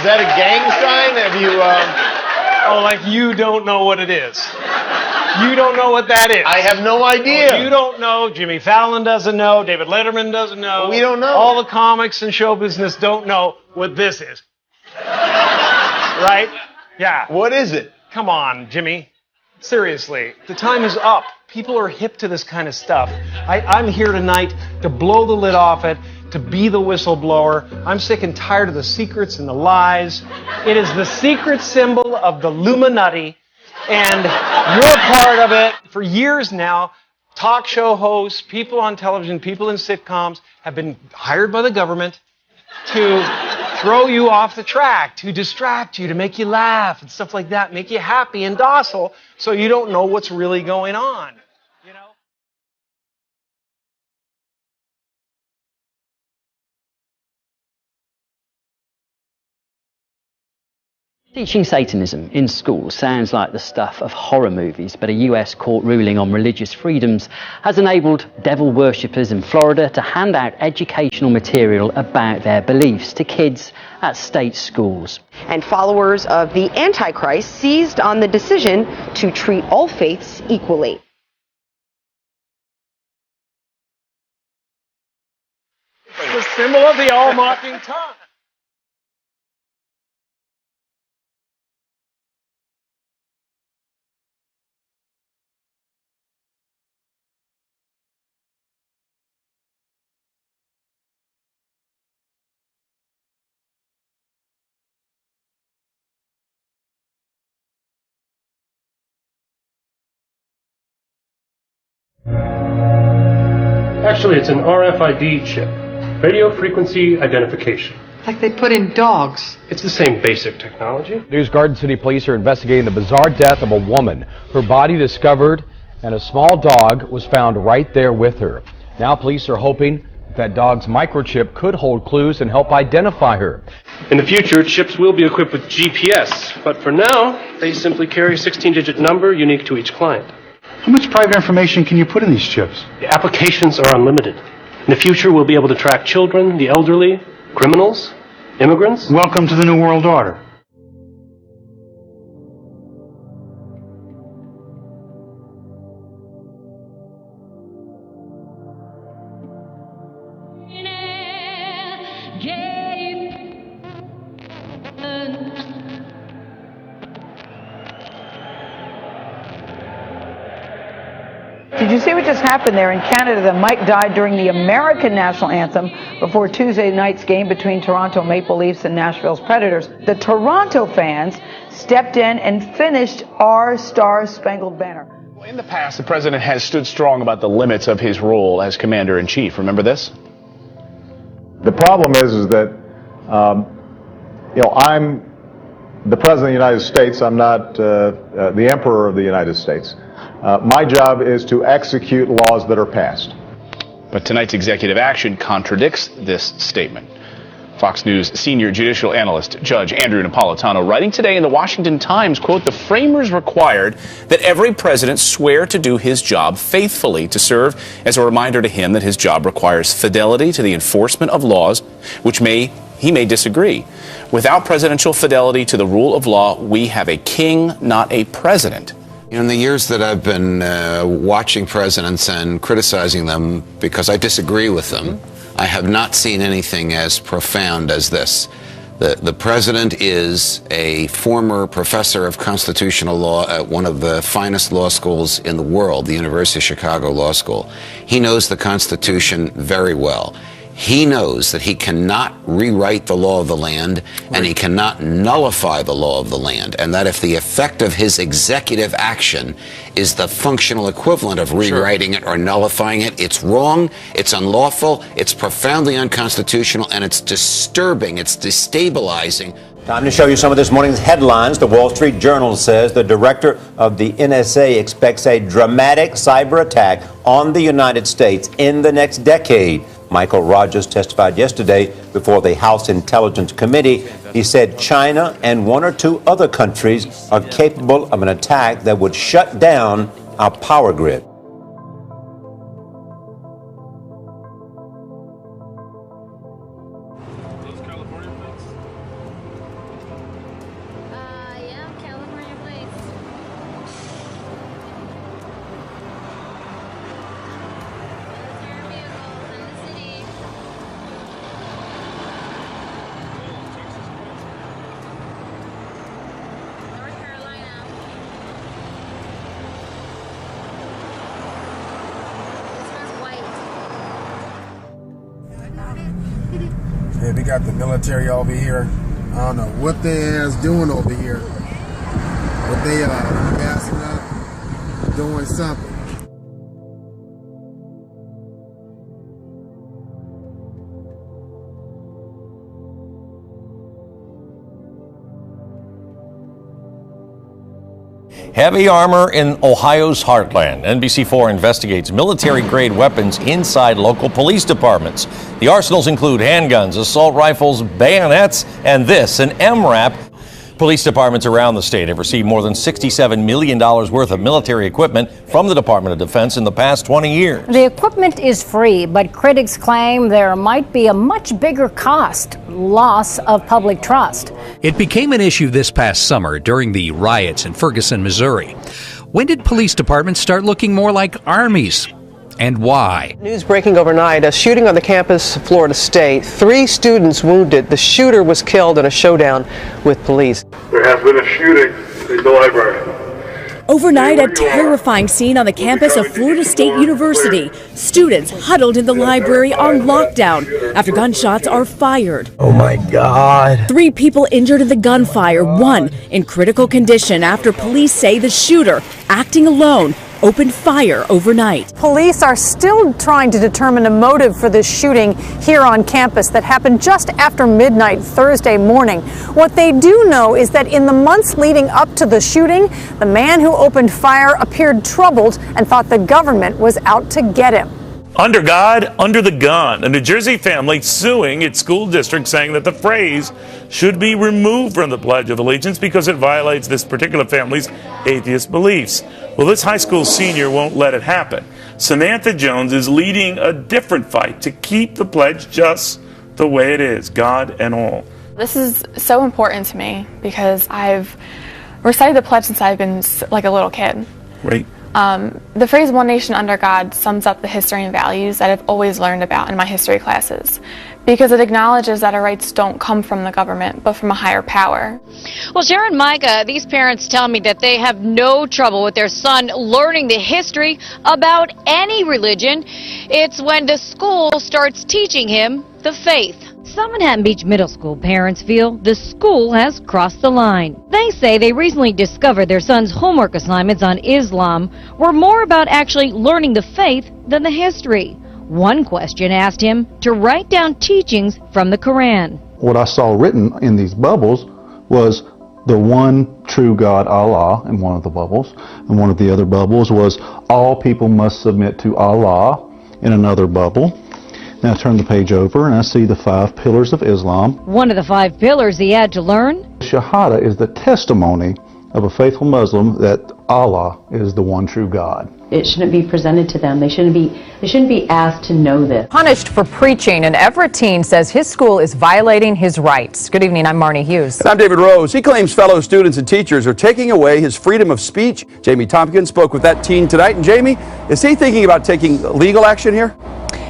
Is that a gang sign? Have you, Oh, like you don't know what it is. You don't know what that is. I have no idea. You don't know. Jimmy Fallon doesn't know. David Letterman doesn't know. We don't know. All the comics and show business don't know what this is. Right? Yeah. What is it? Come on, Jimmy. Seriously, the time is up. People are hip to this kind of stuff. I'm here tonight to blow the lid off it, to be the whistleblower. I'm sick and tired of the secrets and the lies. It is the secret symbol of the Illuminati, and you're part of it. For years now, talk show hosts, people on television, people in sitcoms have been hired by the government to throw you off the track, to distract you, to make you laugh and stuff like that, make you happy and docile so you don't know what's really going on. You know? Teaching Satanism in schools sounds like the stuff of horror movies, but a US court ruling on religious freedoms has enabled devil worshippers in Florida to hand out educational material about their beliefs to kids at state schools. And followers of the Antichrist seized on the decision to treat all faiths equally. It's the symbol of the all-mocking tongue. Actually, it's an RFID chip, radio frequency identification. Like they put in dogs. It's the same basic technology. News Garden City police are investigating the bizarre death of a woman. Her body discovered and a small dog was found right there with her. Now police are hoping that dog's microchip could hold clues and help identify her. In the future, chips will be equipped with GPS, but for now, they simply carry a 16-digit number unique to each client. How much private information can you put in these chips? The applications are unlimited. In the future, we'll be able to track children, the elderly, criminals, immigrants. Welcome to the New World Order. Did you see what just happened there in Canada? The mic died during the American national anthem before Tuesday night's game between Toronto Maple Leafs and Nashville's Predators. The Toronto fans stepped in and finished Our Star-Spangled Banner. In the past, the president has stood strong about the limits of his role as commander-in-chief. Remember this? The problem is that, I'm the president of the United States. I'm not the emperor of the United States. My job is to execute laws that are passed. But tonight's executive action contradicts this statement. Fox News senior judicial analyst Judge Andrew Napolitano writing today in the Washington Times, quote, "The framers required that every president swear to do his job faithfully, to serve as a reminder to him that his job requires fidelity to the enforcement of laws, which he may disagree. Without presidential fidelity to the rule of law, we have a king, not a president." In the years that I've been watching presidents and criticizing them because I disagree with them, I have not seen anything as profound as this. The president is a former professor of constitutional law at one of the finest law schools in the world, the University of Chicago Law School. He knows the Constitution very well. He knows that he cannot rewrite the law of the land, and he cannot nullify the law of the land, and that if the effect of his executive action is the functional equivalent of rewriting it or nullifying it, it's wrong, it's unlawful, it's profoundly unconstitutional, and it's disturbing, it's destabilizing. Time to show you some of this morning's headlines. The Wall Street Journal says the director of the NSA expects a dramatic cyber attack on the United States in the next decade. Michael Rogers testified yesterday before the House Intelligence Committee. He said China and one or two other countries are capable of an attack that would shut down our power grid. Yeah, they got the military over here. I don't know what they is doing over here, but they are gassing up, doing something. Heavy armor in Ohio's heartland. NBC4 investigates military-grade weapons inside local police departments. The arsenals include handguns, assault rifles, bayonets, and this, an MRAP. Police departments around the state have received more than $67 million worth of military equipment from the Department of Defense in the past 20 years. The equipment is free, but critics claim there might be a much bigger cost, loss of public trust. It became an issue this past summer during the riots in Ferguson, Missouri. When did police departments start looking more like armies? And why? News breaking overnight, a shooting on the campus of Florida State. 3 students wounded. The shooter was killed in a showdown with police. There has been a shooting in the library. Overnight, a terrifying scene on the campus of Florida State University. Students huddled in the library on lockdown after gunshots are fired. Oh my God. 3 people injured in the gunfire, 1 in critical condition after police say the shooter, acting alone, opened fire overnight. Police are still trying to determine a motive for this shooting here on campus that happened just after midnight Thursday morning. What they do know is that in the months leading up to the shooting, the man who opened fire appeared troubled and thought the government was out to get him. Under God, under the gun. A New Jersey family suing its school district saying that the phrase should be removed from the Pledge of Allegiance because it violates this particular family's atheist beliefs. Well, this high school senior won't let it happen. Samantha Jones is leading a different fight to keep the pledge just the way it is, God and all. This is so important to me because I've recited the pledge since I've been like a little kid. Right. The phrase "One Nation Under God" sums up the history and values that I've always learned about in my history classes, because it acknowledges that our rights don't come from the government, but from a higher power. Well, Sharon Micah, these parents tell me that they have no trouble with their son learning the history about any religion. It's when the school starts teaching him the faith. Some Manhattan Beach Middle School parents feel the school has crossed the line. They say they recently discovered their son's homework assignments on Islam were more about actually learning the faith than the history. One question asked him to write down teachings from the Quran. What I saw written in these bubbles was the one true God, Allah, in one of the bubbles. And one of the other bubbles was all people must submit to Allah in another bubble. Now I turn the page over and I see the 5 pillars of Islam. One of the 5 pillars he had to learn. Shahada is the testimony of a faithful Muslim that Allah is the one true God. It shouldn't be presented to them. They shouldn't be asked to know this. Punished for preaching, an Everett teen says his school is violating his rights. Good evening, I'm Marnie Hughes. And I'm David Rose. He claims fellow students and teachers are taking away his freedom of speech. Jamie Tompkins spoke with that teen tonight. And Jamie, is he thinking about taking legal action here?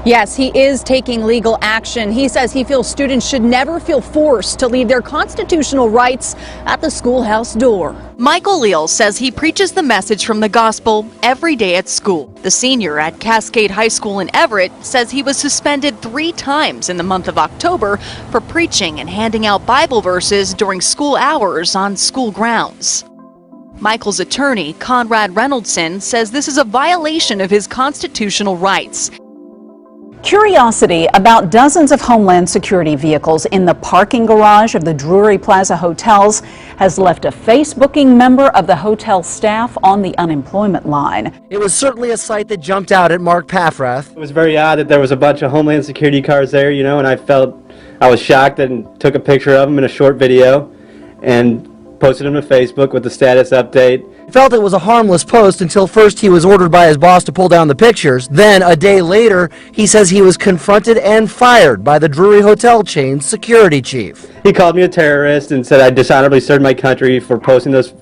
Yes, he is taking legal action. He says he feels students should never feel forced to leave their constitutional rights at the schoolhouse door. Michael Leal says he preaches the message from the gospel every day at school. The senior at Cascade High School in Everett says he was suspended 3 times in the month of October for preaching and handing out Bible verses during school hours on school grounds. Michael's attorney, Conrad Reynoldson, says this is a violation of his constitutional rights. Curiosity about dozens of Homeland Security vehicles in the parking garage of the Drury Plaza hotels has left a Facebooking member of the hotel staff on the unemployment line. It was certainly a sight that jumped out at Mark Paffrath. It was very odd that there was a bunch of Homeland Security cars there, and I was shocked and took a picture of them in a short video and posted them to Facebook with the status update. He felt it was a harmless post until first he was ordered by his boss to pull down the pictures. Then, a day later, he says he was confronted and fired by the Drury Hotel chain's security chief. He called me a terrorist and said I dishonorably served my country for posting those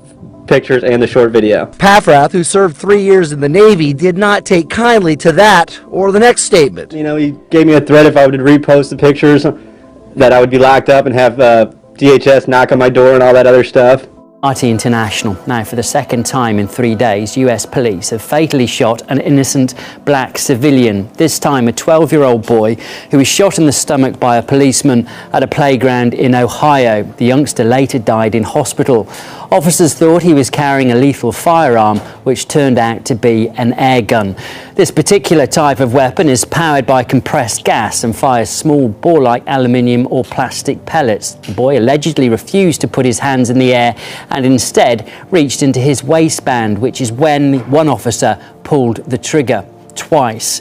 pictures and the short video. Paffrath, who served 3 years in the Navy, did not take kindly to that or the next statement. He gave me a threat if I would repost the pictures that I would be locked up and have DHS knock on my door and all that other stuff. International. Now, for the second time in 3 days, US police have fatally shot an innocent black civilian, this time a 12-year-old boy who was shot in the stomach by a policeman at a playground in Ohio. The youngster later died in hospital. Officers thought he was carrying a lethal firearm, which turned out to be an air gun. This particular type of weapon is powered by compressed gas and fires small ball-like aluminium or plastic pellets. The boy allegedly refused to put his hands in the air and instead reached into his waistband, which is when one officer pulled the trigger twice.